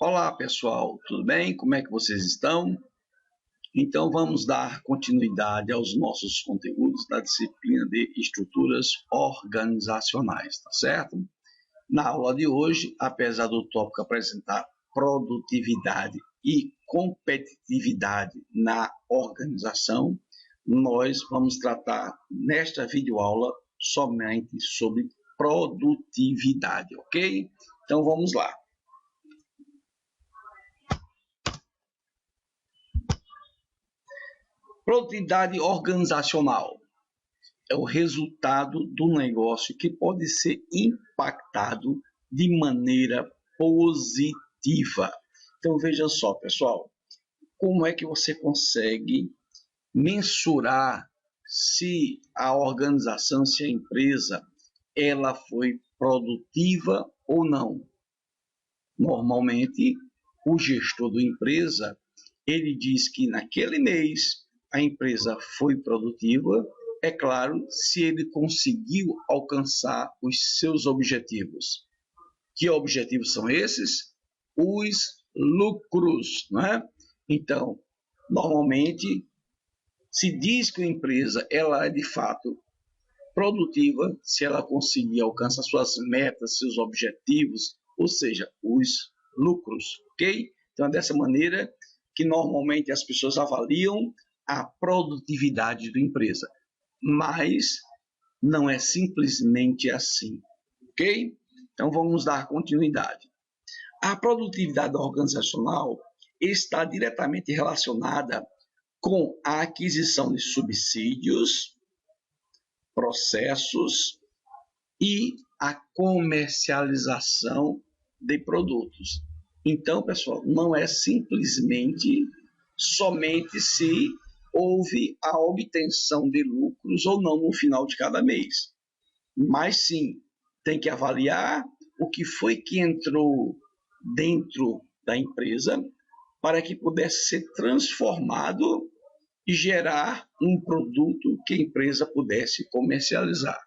Olá pessoal, tudo bem? Como é que vocês estão? Então vamos dar continuidade aos nossos conteúdos da disciplina de estruturas organizacionais, tá certo? Na aula de hoje, apesar do tópico apresentar produtividade e competitividade na organização, nós vamos tratar nesta videoaula somente sobre produtividade, ok? Então vamos lá. Produtividade organizacional é o resultado do negócio que pode ser impactado de maneira positiva. Então veja só, pessoal, como é que você consegue mensurar se a organização, se a empresa, ela foi produtiva ou não? Normalmente, o gestor da empresa, ele diz que naquele mês a empresa foi produtiva, é claro, se ele conseguiu alcançar os seus objetivos. Que objetivos são esses? Os lucros, não é? Então, normalmente, se diz que a empresa ela é de fato produtiva se ela conseguir alcançar suas metas, seus objetivos, ou seja, os lucros, ok? Então, é dessa maneira que normalmente as pessoas avaliam a produtividade da empresa, mas não é simplesmente assim, ok? Então, vamos dar continuidade. A produtividade organizacional está diretamente relacionada com a aquisição de subsídios, processos e a comercialização de produtos. Então, pessoal, não é simplesmente somente se houve a obtenção de lucros ou não no final de cada mês, mas sim tem que avaliar o que foi que entrou dentro da empresa para que pudesse ser transformado e gerar um produto que a empresa pudesse comercializar.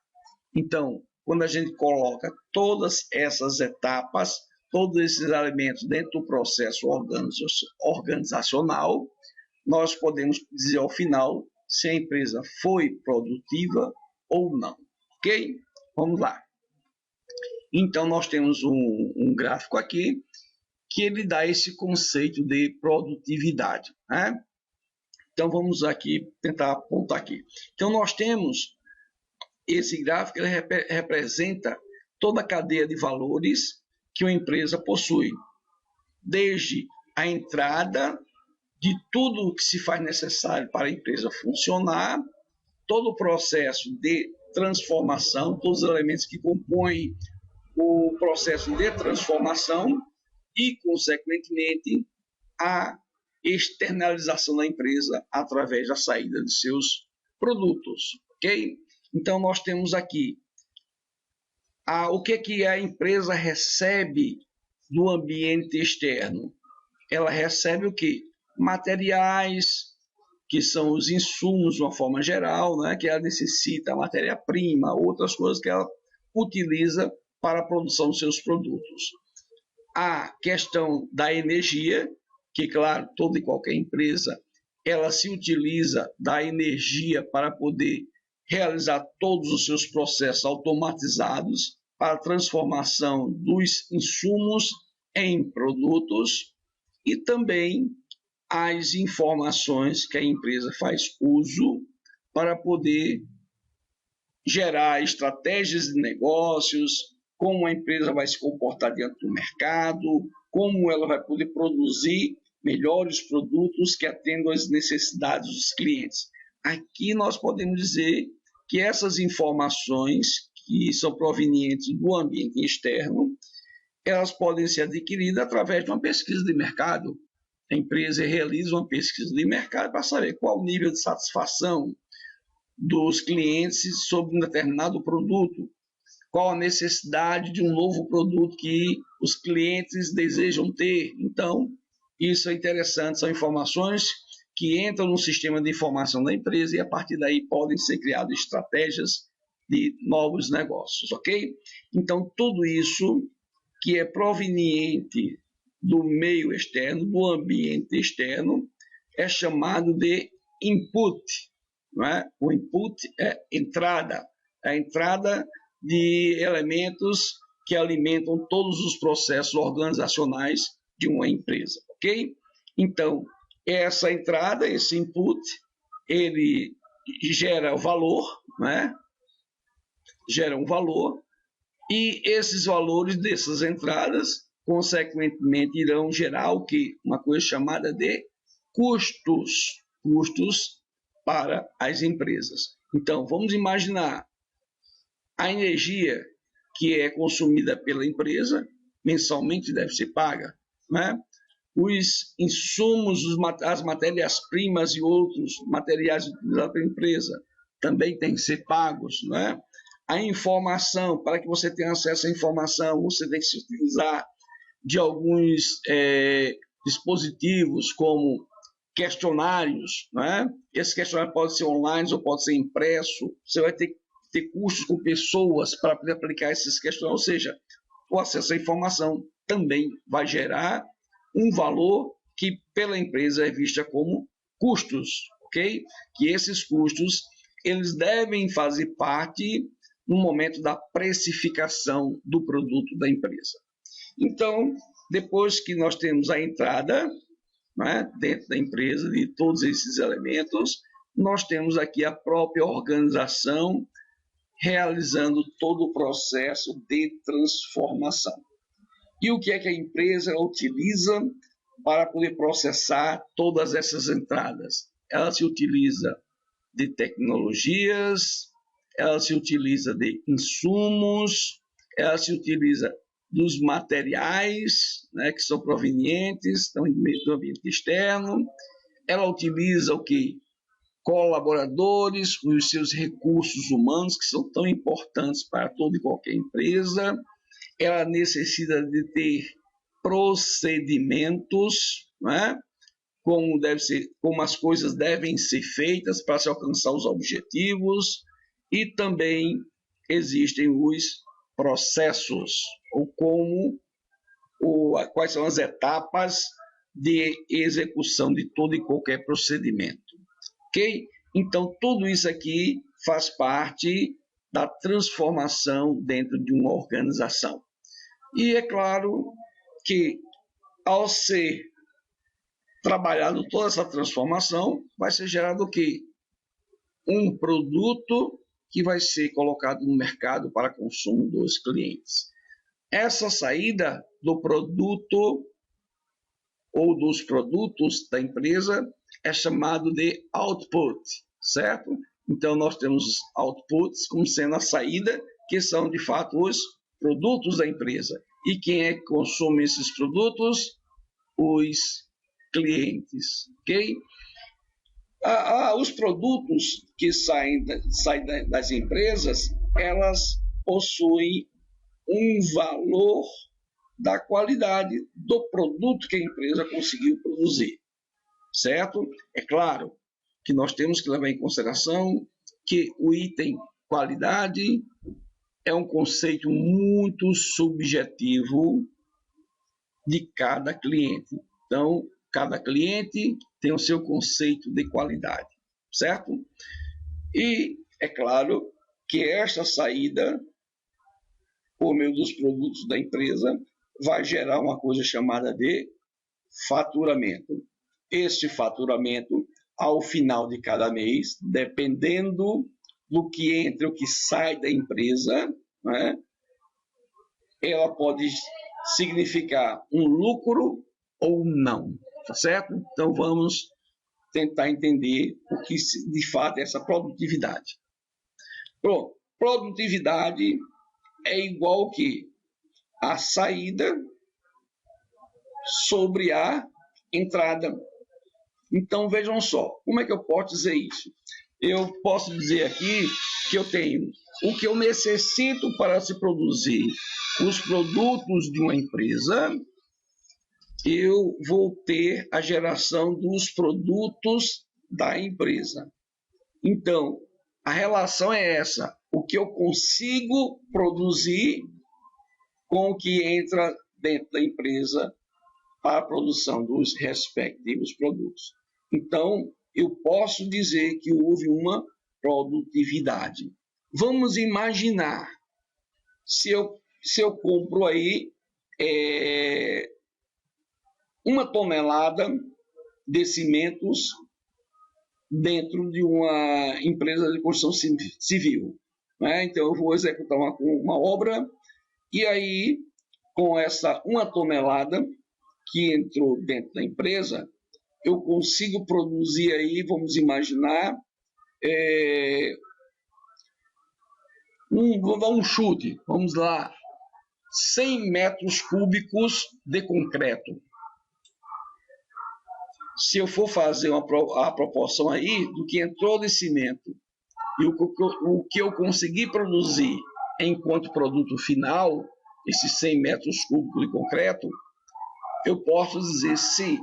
Então, quando a gente coloca todas essas etapas, todos esses elementos dentro do processo organizacional, nós podemos dizer ao final se a empresa foi produtiva ou não, ok? Vamos lá. Então, nós temos um gráfico aqui que ele dá esse conceito de produtividade, né? Então, vamos aqui tentar apontar aqui. Então, nós temos esse gráfico, ele representa toda a cadeia de valores que uma empresa possui, desde a entrada de tudo o que se faz necessário para a empresa funcionar, todo o processo de transformação, todos os elementos que compõem o processo de transformação e, consequentemente, a externalização da empresa através da saída de seus produtos, ok? Então, nós temos aqui o que a empresa recebe do ambiente externo. Ela recebe o quê? Materiais, que são os insumos de uma forma geral, né? Que ela necessita, matéria-prima, outras coisas que ela utiliza para a produção dos seus produtos. A questão da energia, que, claro, toda e qualquer empresa, ela se utiliza da energia para poder realizar todos os seus processos automatizados para a transformação dos insumos em produtos e também as informações que a empresa faz uso para poder gerar estratégias de negócios, como a empresa vai se comportar diante do mercado, como ela vai poder produzir melhores produtos que atendam às necessidades dos clientes. Aqui nós podemos dizer que essas informações que são provenientes do ambiente externo, elas podem ser adquiridas através de uma pesquisa de mercado. A empresa realiza uma pesquisa de mercado para saber qual o nível de satisfação dos clientes sobre um determinado produto, qual a necessidade de um novo produto que os clientes desejam ter. Então, isso é interessante, são informações que entram no sistema de informação da empresa e, a partir daí, podem ser criadas estratégias de novos negócios, ok? Então, tudo isso que é proveniente do meio externo, do ambiente externo, é chamado de input. Não é? O input é entrada, a entrada de elementos que alimentam todos os processos organizacionais de uma empresa, ok? Então, essa entrada, esse input, ele gera valor, né? Gera um valor, e esses valores dessas entradas, consequentemente, irão gerar o que? Uma coisa chamada de custos, custos para as empresas. Então, vamos imaginar a energia que é consumida pela empresa, mensalmente deve ser paga, né? Os insumos, as matérias-primas e outros materiais utilizados pela empresa também têm que ser pagos, né? A informação, para que você tenha acesso à informação, você tem que se utilizar de alguns dispositivos como questionários, né? Esse questionário pode ser online ou pode ser impresso. Você vai ter que ter custos com pessoas para poder aplicar esses questionários, ou seja, o acesso à informação também vai gerar um valor que pela empresa é vista como custos, ok? Que esses custos eles devem fazer parte no momento da precificação do produto da empresa. Então, depois que nós temos a entrada, né, dentro da empresa de todos esses elementos, nós temos aqui a própria organização realizando todo o processo de transformação. E o que é que a empresa utiliza para poder processar todas essas entradas? Ela se utiliza de tecnologias, ela se utiliza de insumos, ela se utiliza dos materiais, né, que são provenientes do ambiente externo, ela utiliza o que? Colaboradores, os seus recursos humanos, que são tão importantes para toda e qualquer empresa, ela necessita de ter procedimentos, né? Como as coisas devem ser feitas para se alcançar os objetivos, e também existem os processos, quais são as etapas de execução de todo e qualquer procedimento. Ok? Então, tudo isso aqui faz parte da transformação dentro de uma organização. E é claro que, ao ser trabalhado toda essa transformação, vai ser gerado o quê? Um produto que vai ser colocado no mercado para consumo dos clientes. Essa saída do produto ou dos produtos da empresa é chamado de output, certo? Então, nós temos outputs como sendo a saída, que são, de fato, os produtos da empresa. E quem é que consome esses produtos? Os clientes, ok? Os produtos que saem das empresas, elas possuem um valor da qualidade do produto que a empresa conseguiu produzir, certo? É claro que nós temos que levar em consideração que o item qualidade é um conceito muito subjetivo de cada cliente. Então, cada cliente tem o seu conceito de qualidade, certo? E é claro que esta saída, por meio dos produtos da empresa, vai gerar uma coisa chamada de faturamento. Este faturamento, ao final de cada mês, dependendo do que entra e o que sai da empresa, né, ela pode significar um lucro ou não, tá certo? Então vamos tentar entender o que de fato é essa produtividade. Pronto, produtividade é igual que a saída sobre a entrada. Então vejam só, como é que eu posso dizer isso? Eu posso dizer aqui que eu tenho o que eu necessito para se produzir os produtos de uma empresa, eu vou ter a geração dos produtos da empresa. Então, a relação é essa, o que eu consigo produzir com o que entra dentro da empresa para a produção dos respectivos produtos. Então, eu posso dizer que houve uma produtividade. Vamos imaginar, se eu compro aí 1 tonelada de cimentos dentro de uma empresa de construção civil. Né? Então, eu vou executar uma obra e aí, com essa 1 tonelada que entrou dentro da empresa, eu consigo produzir aí, vamos imaginar, vamos dar um chute, vamos lá, 100 metros cúbicos de concreto. Se eu for fazer a proporção aí do que entrou de cimento e o que eu consegui produzir enquanto produto final, esses 100 metros cúbicos de concreto, eu posso dizer se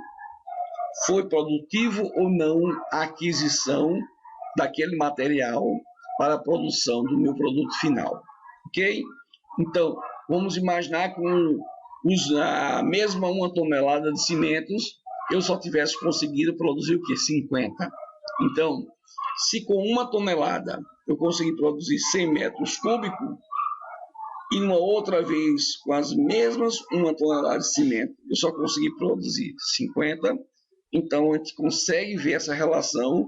foi produtivo ou não a aquisição daquele material para a produção do meu produto final. Ok? Então, vamos imaginar com a mesma 1 tonelada de cimentos, eu só tivesse conseguido produzir o quê? 50. Então, se com 1 tonelada eu conseguir produzir 100 metros cúbicos, e uma outra vez, com as mesmas 1 tonelada de cimento, eu só consegui produzir 50, então a gente consegue ver essa relação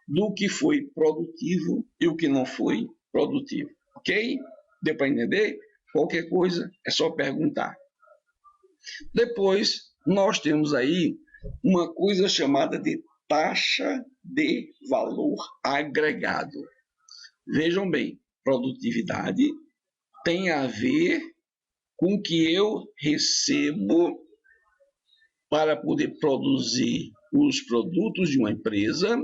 do que foi produtivo e o que não foi produtivo. Ok? Deu para entender? Qualquer coisa é só perguntar. Depois, nós temos aí uma coisa chamada de taxa de valor agregado. Vejam bem, produtividade tem a ver com o que eu recebo para poder produzir os produtos de uma empresa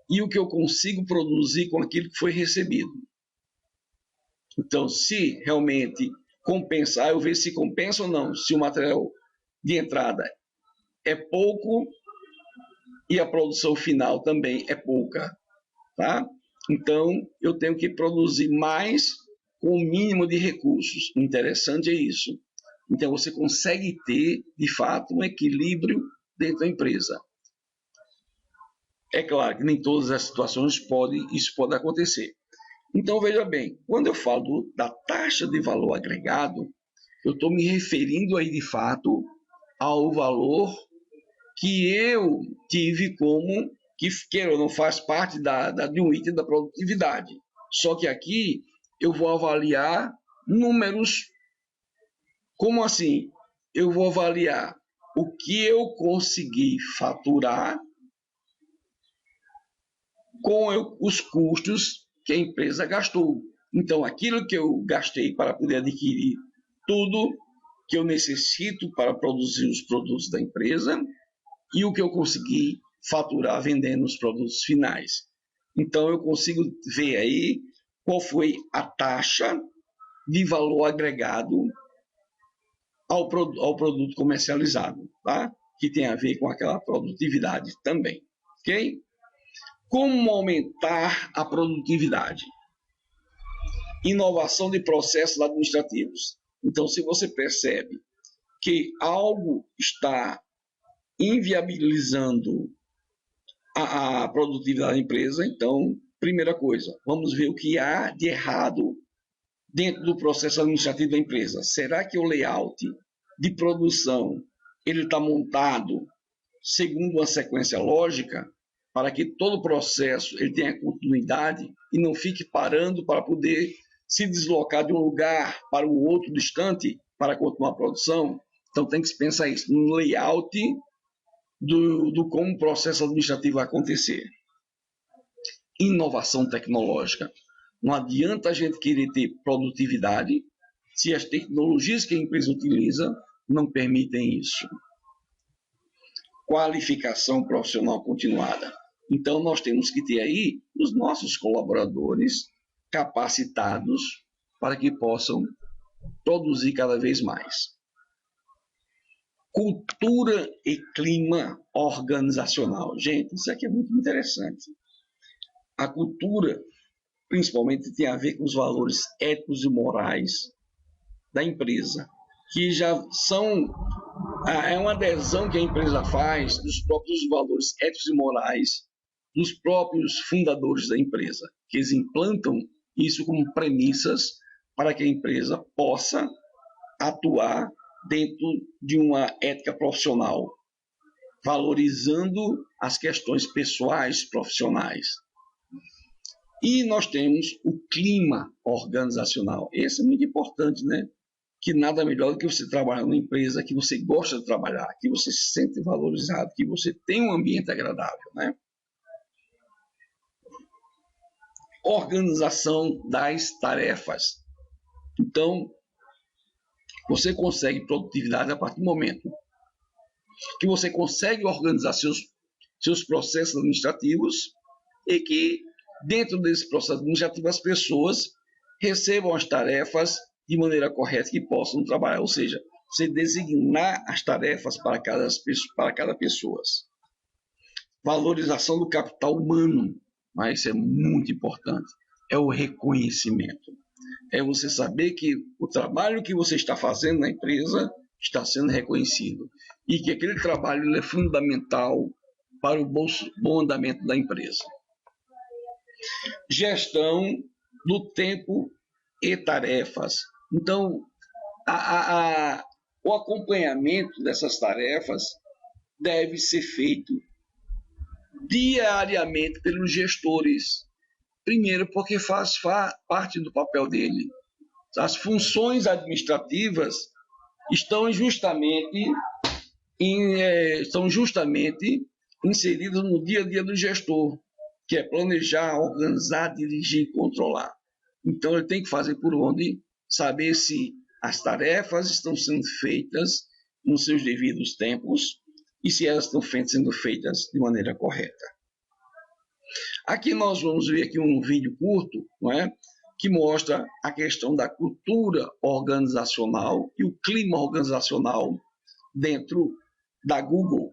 e o que eu consigo produzir com aquilo que foi recebido. Então, se realmente compensar, eu vejo se compensa ou não, se o material de entrada é pouco e a produção final também é pouca, tá? Então, eu tenho que produzir mais com o mínimo de recursos. O interessante é isso. Então, você consegue ter, de fato, um equilíbrio dentro da empresa. É claro que nem todas as situações isso pode acontecer. Então, veja bem, quando eu falo da taxa de valor agregado, eu estou me referindo aí, de fato, ao valor que eu tive como, que queira ou não faz parte de um item da produtividade. Só que aqui eu vou avaliar números. Como assim? Eu vou avaliar o que eu consegui faturar com os custos que a empresa gastou. Então, aquilo que eu gastei para poder adquirir tudo que eu necessito para produzir os produtos da empresa e o que eu consegui faturar vendendo os produtos finais. Então, eu consigo ver aí qual foi a taxa de valor agregado ao produto comercializado, tá? Que tem a ver com aquela produtividade também, ok? Como aumentar a produtividade? Inovação de processos administrativos. Então, se você percebe que algo está inviabilizando a produtividade da empresa, então, primeira coisa, vamos ver o que há de errado dentro do processo administrativo da empresa. Será que o layout de produção ele está montado segundo uma sequência lógica para que todo o processo ele tenha continuidade e não fique parando para poder se deslocar de um lugar para o outro distante para continuar a produção? Então tem que se pensar isso no layout do como o processo administrativo vai acontecer. Inovação tecnológica. Não adianta a gente querer ter produtividade se as tecnologias que a empresa utiliza não permitem isso. Qualificação profissional continuada. Então, nós temos que ter aí os nossos colaboradores capacitados para que possam produzir cada vez mais. Cultura e clima organizacional. Gente, isso aqui é muito interessante. A cultura, principalmente, tem a ver com os valores éticos e morais da empresa, que já são É uma adesão que a empresa faz dos próprios valores éticos e morais dos próprios fundadores da empresa, que eles implantam isso como premissas para que a empresa possa atuar dentro de uma ética profissional, valorizando as questões pessoais, profissionais. E nós temos o clima organizacional. Esse é muito importante, né? Que nada melhor do que você trabalhar numa empresa que você gosta de trabalhar, que você se sente valorizado, que você tem um ambiente agradável, né? Organização das tarefas. Então, você consegue produtividade a partir do momento que você consegue organizar seus processos administrativos e que, dentro desse processo administrativo, as pessoas recebam as tarefas de maneira correta que possam trabalhar. Ou seja, você designar as tarefas para cada pessoa. Valorização do capital humano. Mas isso é muito importante, é o reconhecimento. É você saber que o trabalho que você está fazendo na empresa está sendo reconhecido e que aquele trabalho é fundamental para o bom andamento da empresa. Gestão do tempo e tarefas. Então, o acompanhamento dessas tarefas deve ser feito diariamente pelos gestores. Primeiro, porque faz parte do papel dele. As funções administrativas estão justamente inseridas no dia a dia do gestor, que é planejar, organizar, dirigir e controlar. Então, ele tem que fazer por onde, saber se as tarefas estão sendo feitas nos seus devidos tempos e se elas estão sendo feitas de maneira correta. Aqui nós vamos ver aqui um vídeo curto, não é? Que mostra a questão da cultura organizacional e o clima organizacional dentro da Google.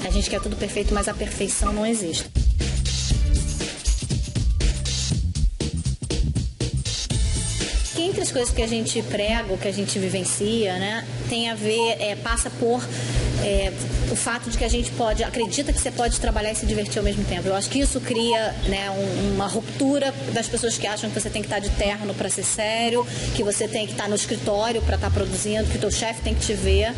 A gente quer tudo perfeito, mas a perfeição não existe. Que entre as coisas que a gente prega, ou que a gente vivencia, né, tem a ver, passa por o fato de que a gente acredita que você pode trabalhar e se divertir ao mesmo tempo. Eu acho que isso cria, né, uma ruptura das pessoas que acham que você tem que estar de terno para ser sério, que você tem que estar no escritório para estar produzindo, que o teu chefe tem que te ver.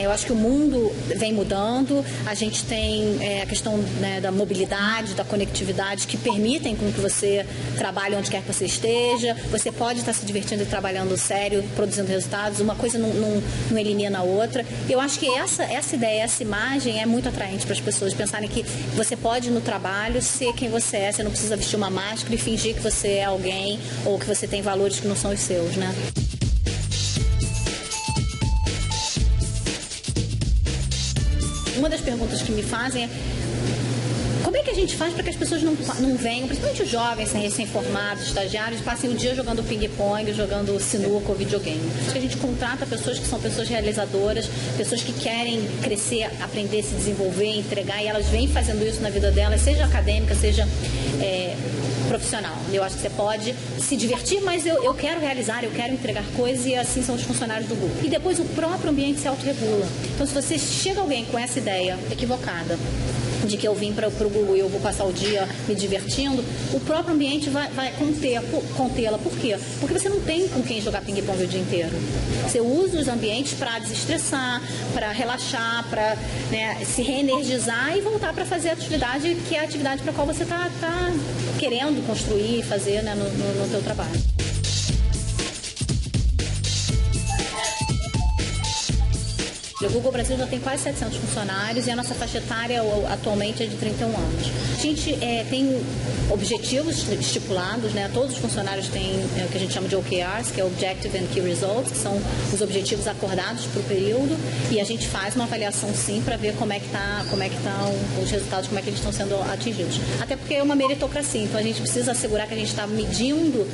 Eu acho que o mundo vem mudando, a gente tem a questão, né, da mobilidade, da conectividade, que permitem com que você trabalhe onde quer que você esteja. Você pode estar se divertindo e trabalhando sério, produzindo resultados, uma coisa não elimina a outra. Eu acho que essa ideia, essa imagem é muito atraente para as pessoas pensarem que você pode no trabalho ser quem você é, você não precisa vestir uma máscara e fingir que você é alguém ou que você tem valores que não são os seus, né? Uma das perguntas que me fazem é: como é que a gente faz para que as pessoas não venham, principalmente os jovens, recém-formados, estagiários, passem o dia jogando ping-pong, jogando sinuca ou videogame? Acho que a gente contrata pessoas que são pessoas realizadoras, pessoas que querem crescer, aprender, se desenvolver, entregar, e elas vêm fazendo isso na vida delas, seja acadêmica, seja profissional. Eu acho que você pode se divertir, mas eu quero realizar, eu quero entregar coisas, e assim são os funcionários do grupo. E depois o próprio ambiente se autorregula. Então, se você chega alguém com essa ideia equivocada de que eu vim para o Google e eu vou passar o dia me divertindo, o próprio ambiente vai contê-la. Por quê? Porque você não tem com quem jogar ping-pong o dia inteiro. Você usa os ambientes para desestressar, para relaxar, para, né, se reenergizar e voltar para fazer a atividade que é a atividade para a qual você está querendo construir e fazer, né, no teu trabalho. O Google Brasil já tem quase 700 funcionários e a nossa faixa etária atualmente é de 31 anos. A gente tem objetivos estipulados, né? Todos os funcionários têm o que a gente chama de OKRs, que é Objective and Key Results, que são os objetivos acordados para o período, e a gente faz uma avaliação sim para ver como é que estão os resultados, como é que eles estão sendo atingidos. Até porque é uma meritocracia, então a gente precisa assegurar que a gente está medindo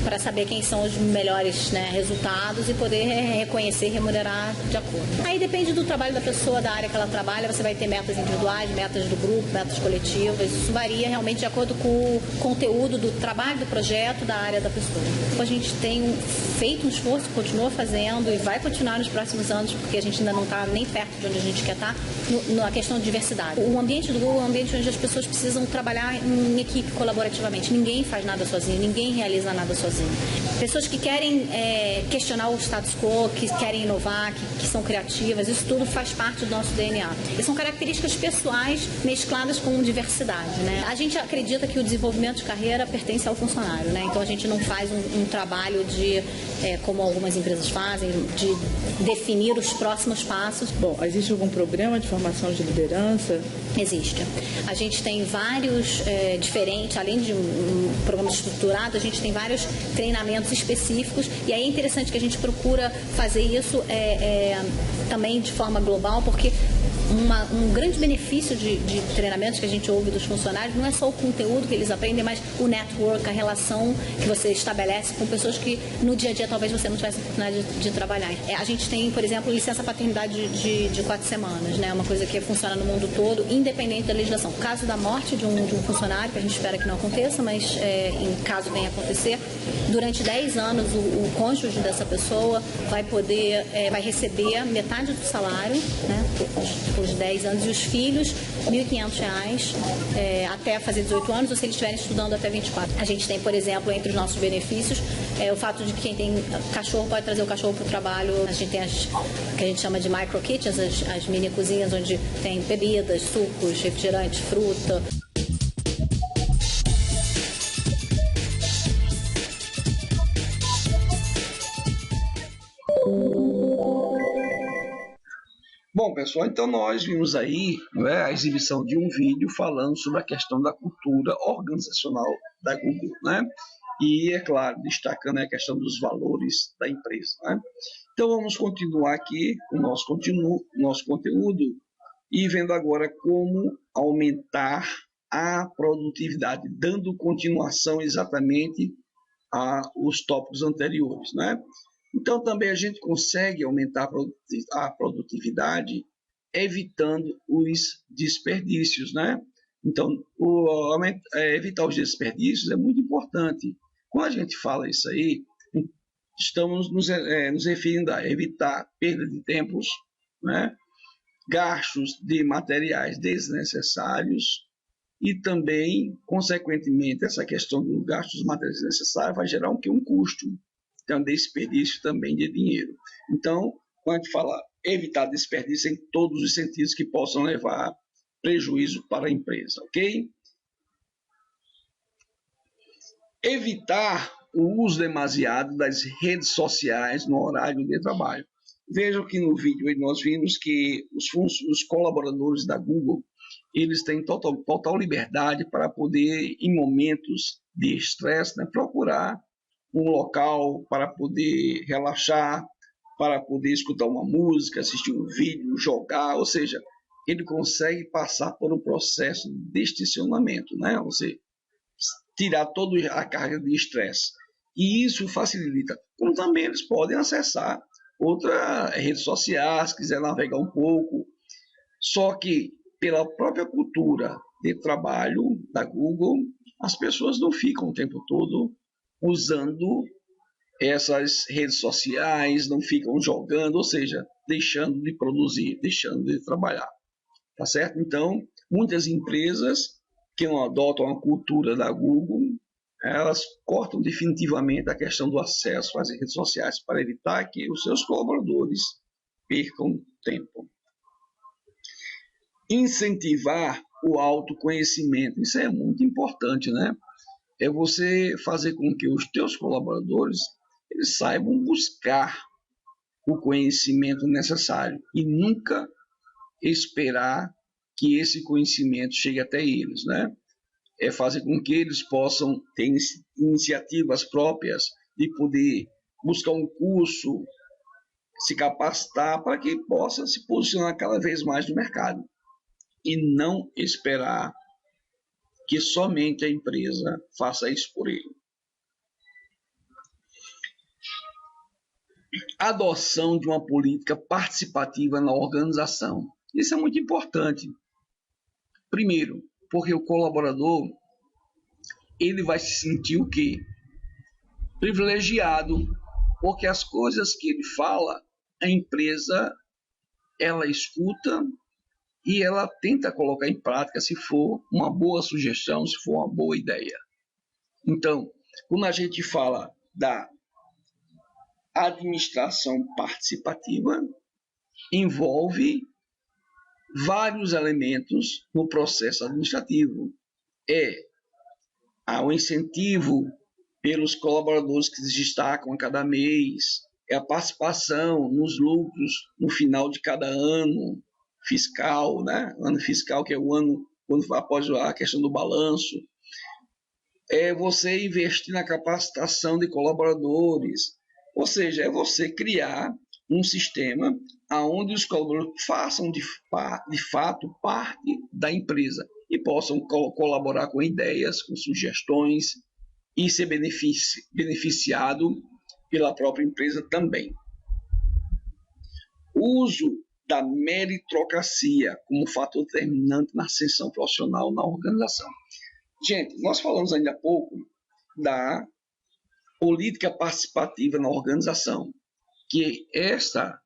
para saber quem são os melhores, né, resultados e poder reconhecer e remunerar de acordo. Aí depende do trabalho da pessoa, da área que ela trabalha, você vai ter metas individuais, metas do grupo, metas coletivas, isso varia realmente de acordo com o conteúdo do trabalho, do projeto, da área da pessoa. A gente tem feito um esforço, continua fazendo e vai continuar nos próximos anos, porque a gente ainda não está nem perto de onde a gente quer estar, na questão de diversidade. O ambiente do Google é um ambiente onde as pessoas precisam trabalhar em equipe, colaborativamente. Ninguém faz nada sozinho, ninguém realiza nada sozinho. Pessoas que querem questionar o status quo, que querem inovar, que são criativas, isso tudo faz parte do nosso DNA. E são características pessoais mescladas com diversidade, né? A gente acredita que o desenvolvimento de carreira pertence ao funcionário, né? Então a gente não faz um trabalho de, como algumas empresas fazem, de definir os próximos passos. Bom, existe algum programa de formação de liderança? Existe. A gente tem vários diferentes, além de um programa estruturado, a gente tem vários treinamentos específicos, e aí é interessante que a gente procura fazer isso também de forma global, porque um grande benefício de treinamentos que a gente ouve dos funcionários não é só o conteúdo que eles aprendem, mas o network, a relação que você estabelece com pessoas que no dia a dia talvez você não tivesse a oportunidade de trabalhar. A gente tem, por exemplo, licença paternidade de 4 semanas, né? Uma coisa que funciona no mundo todo, independente da legislação. No caso da morte de um funcionário, que a gente espera que não aconteça, mas em caso venha acontecer, durante 10 anos o cônjuge dessa pessoa vai receber metade do salário, né? Por 10 anos, e os filhos R$ 1.500 até fazer 18 anos, ou se eles estiverem estudando até 24. A gente tem, por exemplo, entre os nossos benefícios, o fato de que quem tem cachorro pode trazer o cachorro para o trabalho. A gente tem as que a gente chama de micro kitchens, as mini cozinhas, onde tem bebidas, sucos, refrigerantes, fruta. Bom, pessoal, então nós vimos aí, né, a exibição de um vídeo falando sobre a questão da cultura organizacional da Google, né? E, é claro, destacando a questão dos valores da empresa, né? Então vamos continuar aqui com o nosso conteúdo e vendo agora como aumentar a produtividade, dando continuação exatamente aos tópicos anteriores, né? Então, também a gente consegue aumentar a produtividade evitando os desperdícios, né? Então, evitar os desperdícios é muito importante. Quando a gente fala isso aí, estamos nos referindo a evitar perda de tempos, né? Gastos de materiais desnecessários e também, consequentemente, essa questão do gasto dos materiais desnecessários vai gerar um custo. Então, desperdício também de dinheiro. Então, quando a gente fala evitar desperdício em todos os sentidos que possam levar prejuízo para a empresa, ok? Evitar o uso demasiado das redes sociais no horário de trabalho. Vejam que no vídeo nós vimos que os colaboradores da Google, eles têm total liberdade para poder, em momentos de estresse, né, procurar um local para poder relaxar, para poder escutar uma música, assistir um vídeo, jogar, ou seja, ele consegue passar por um processo de distensionamento, né? Ou seja, tirar toda a carga de estresse. E isso facilita. Como também eles podem acessar outras redes sociais, se quiser navegar um pouco. Só que, pela própria cultura de trabalho da Google, as pessoas não ficam o tempo todo usando essas redes sociais, não ficam jogando, ou seja, deixando de produzir, deixando de trabalhar. Tá certo? Então, muitas empresas que não adotam a cultura da Google, elas cortam definitivamente a questão do acesso às redes sociais para evitar que os seus colaboradores percam tempo. Incentivar o autoconhecimento, isso é muito importante, né? É você fazer com que os teus colaboradores eles saibam buscar o conhecimento necessário e nunca esperar que esse conhecimento chegue até eles, né? É fazer com que eles possam ter iniciativas próprias de poder buscar um curso, se capacitar para que possa se posicionar cada vez mais no mercado e não esperar que somente a empresa faça isso por ele. Adoção de uma política participativa na organização. Isso é muito importante. Primeiro, porque o colaborador ele vai se sentir o quê? Privilegiado, porque as coisas que ele fala, a empresa ela escuta e ela tenta colocar em prática se for uma boa sugestão, se for uma boa ideia. Então, quando a gente fala da administração participativa, envolve vários elementos no processo administrativo. O incentivo pelos colaboradores que se destacam a cada mês, é a participação nos lucros no final de cada ano fiscal, né? Ano fiscal, que é o ano quando após a questão do balanço. É você investir na capacitação de colaboradores, ou seja, é você criar um sistema onde os colaboradores façam de fato parte da empresa e possam colaborar com ideias, com sugestões e ser beneficiado pela própria empresa também. O uso da meritocracia como fator determinante na ascensão profissional na organização. Gente, nós falamos ainda há pouco da política participativa na organização, que esta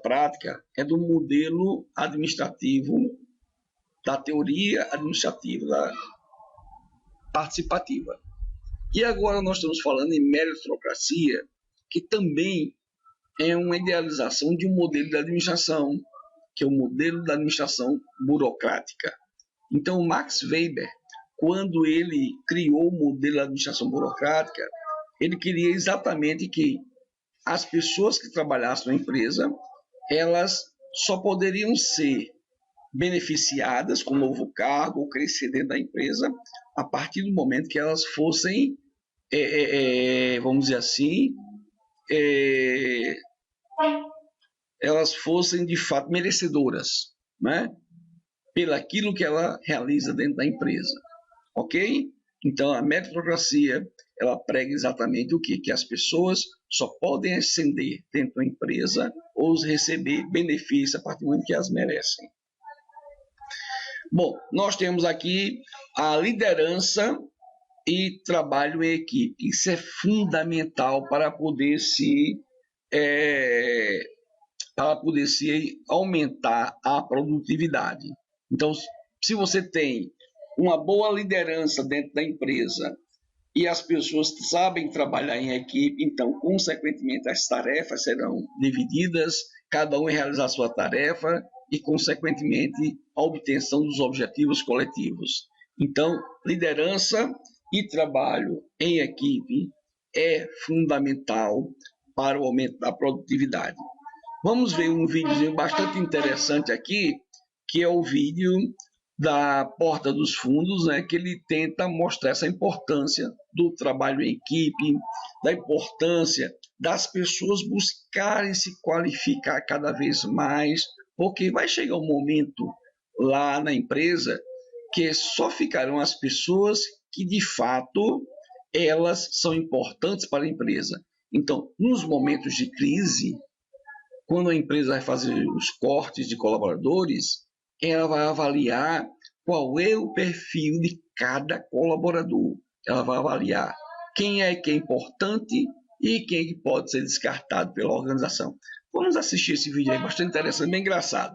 prática é do modelo administrativo, da teoria administrativa participativa. E agora nós estamos falando em meritocracia, que também é uma idealização de um modelo de administração, que é o modelo da administração burocrática. Então, Max Weber, quando ele criou o modelo da administração burocrática, ele queria exatamente que as pessoas que trabalhassem na empresa, elas só poderiam ser beneficiadas com um novo cargo ou crescer dentro da empresa a partir do momento que elas fossem, vamos dizer assim, elas fossem de fato merecedoras, né? Pelaquilo que ela realiza dentro da empresa, ok? Então a meritocracia ela prega exatamente o quê? Que as pessoas só podem ascender dentro da empresa ou receber benefícios a partir do momento que as merecem. Bom, nós temos aqui a liderança e trabalho em equipe. Isso é fundamental para poder se aumentar a produtividade. Então, se você tem uma boa liderança dentro da empresa e as pessoas sabem trabalhar em equipe, então, consequentemente, as tarefas serão divididas, cada um realizar a sua tarefa e, consequentemente, a obtenção dos objetivos coletivos. Então, liderança e trabalho em equipe é fundamental para o aumento da produtividade. Vamos ver um vídeo bastante interessante aqui, que é o vídeo da Porta dos Fundos, né, que ele tenta mostrar essa importância do trabalho em equipe, da importância das pessoas buscarem se qualificar cada vez mais, porque vai chegar um momento lá na empresa que só ficarão as pessoas que de fato elas são importantes para a empresa. Então, nos momentos de crise, quando a empresa vai fazer os cortes de colaboradores, ela vai avaliar qual é o perfil de cada colaborador. Ela vai avaliar quem é que é importante e quem é que pode ser descartado pela organização. Vamos assistir esse vídeo aí, bastante interessante, bem engraçado.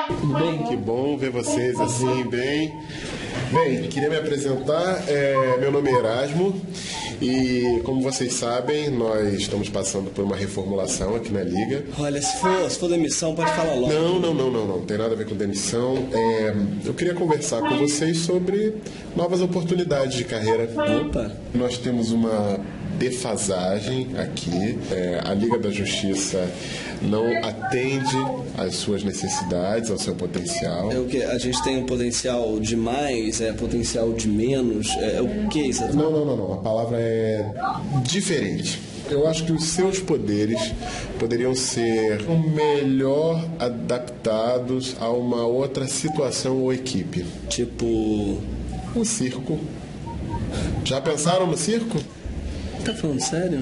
Tudo bem? Que bom ver vocês assim, bem. Bem, queria me apresentar, meu nome é Erasmo e, como vocês sabem, nós estamos passando por uma reformulação aqui na Liga. Olha, se for demissão, pode falar logo. Não tem nada a ver com demissão. Eu queria conversar com vocês sobre novas oportunidades de carreira. Opa! Nós temos uma defasagem aqui. A Liga da Justiça não atende às suas necessidades, ao seu potencial. É o que? A gente tem um potencial de mais, potencial de menos? É o que isso? Não. A palavra é diferente. Eu acho que os seus poderes poderiam ser melhor adaptados a uma outra situação ou equipe. Tipo... Um circo. Já pensaram no circo? Tá falando sério?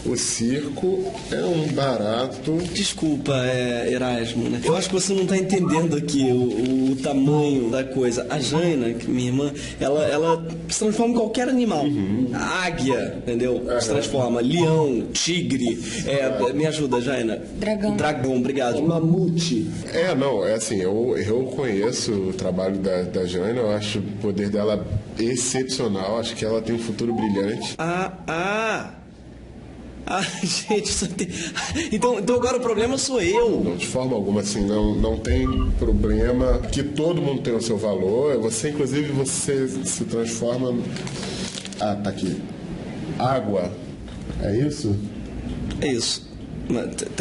O circo é um barato. Desculpa, Erasmo, né? Eu acho que você não tá entendendo aqui o tamanho da coisa. A Jaina, minha irmã, ela se transforma em qualquer animal. Águia, entendeu? Se transforma. Leão, tigre. Me ajuda, Jaina. Dragão, obrigado. Mamute. Eu conheço o trabalho da Jaina, eu acho o poder dela excepcional, acho que ela tem um futuro brilhante. Gente, então agora o problema sou eu. Não, de forma alguma, assim, não tem problema, que todo mundo tem o seu valor. Você, inclusive, você se transforma... tá aqui. Água. É isso? É isso.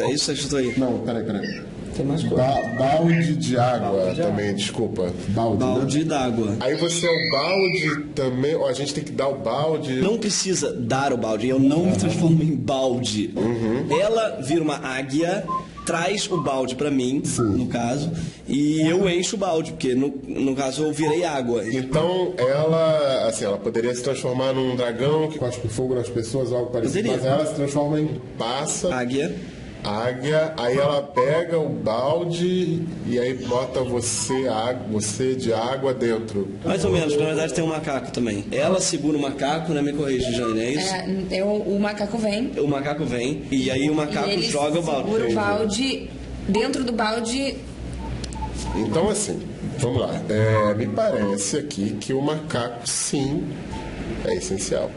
É isso que eu estou aí. Não, peraí. Tem mais coisa. Balde de água também, desculpa. Balde d'água. Aí você é o balde também. A gente tem que dar o balde. Não precisa dar o balde. Eu não me transformo em balde. Ela vira uma águia, traz o balde pra mim, no caso, e eu encho o balde, porque no caso eu virei água. Então ela poderia se transformar num dragão que cospe fogo nas pessoas, algo parecido. Mas ela se transforma em pássaro. Águia, aí ela pega o balde e aí bota você de água dentro. Mais ou menos, na verdade tem um macaco também. Ela segura o macaco, né? Me corrige, Jane, é isso? O macaco vem. O macaco vem e aí o macaco joga o balde. Segura o balde dentro do balde. Então, assim, vamos lá. Me parece aqui que o macaco, sim, é essencial.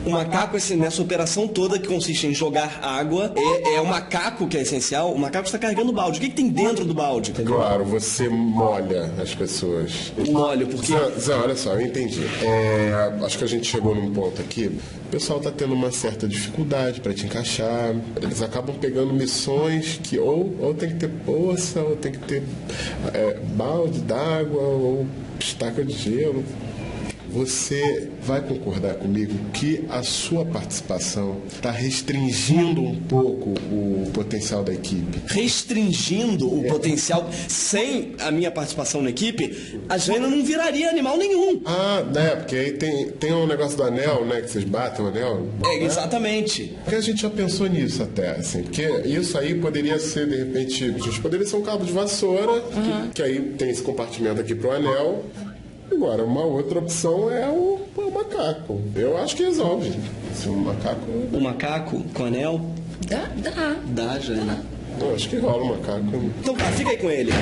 O macaco, nessa operação toda que consiste em jogar água, é o macaco que é essencial. O macaco está carregando o balde. O que tem dentro do balde? Claro, você molha as pessoas. Molho, porque... Zé, olha só, eu entendi. Acho que a gente chegou num ponto aqui. O pessoal está tendo uma certa dificuldade para te encaixar. Eles acabam pegando missões que ou tem que ter poça, ou tem que ter balde d'água, ou estaca de gelo. Você vai concordar comigo que a sua participação está restringindo um pouco o potencial da equipe? Restringindo o potencial sem a minha participação na equipe, a Jaina não viraria animal nenhum. Porque aí tem um negócio do anel, né? Que vocês batem o anel. Exatamente. Porque a gente já pensou nisso até, assim. Porque isso aí poderia ser, de repente, poderia ser um cabo de vassoura, que aí tem esse compartimento aqui pro anel. Agora, uma outra opção é o macaco. Eu acho que resolve. Se um macaco... O macaco com anel? Dá. Dá, Jaina. Eu acho que rola o macaco. Então tá, fica aí com ele.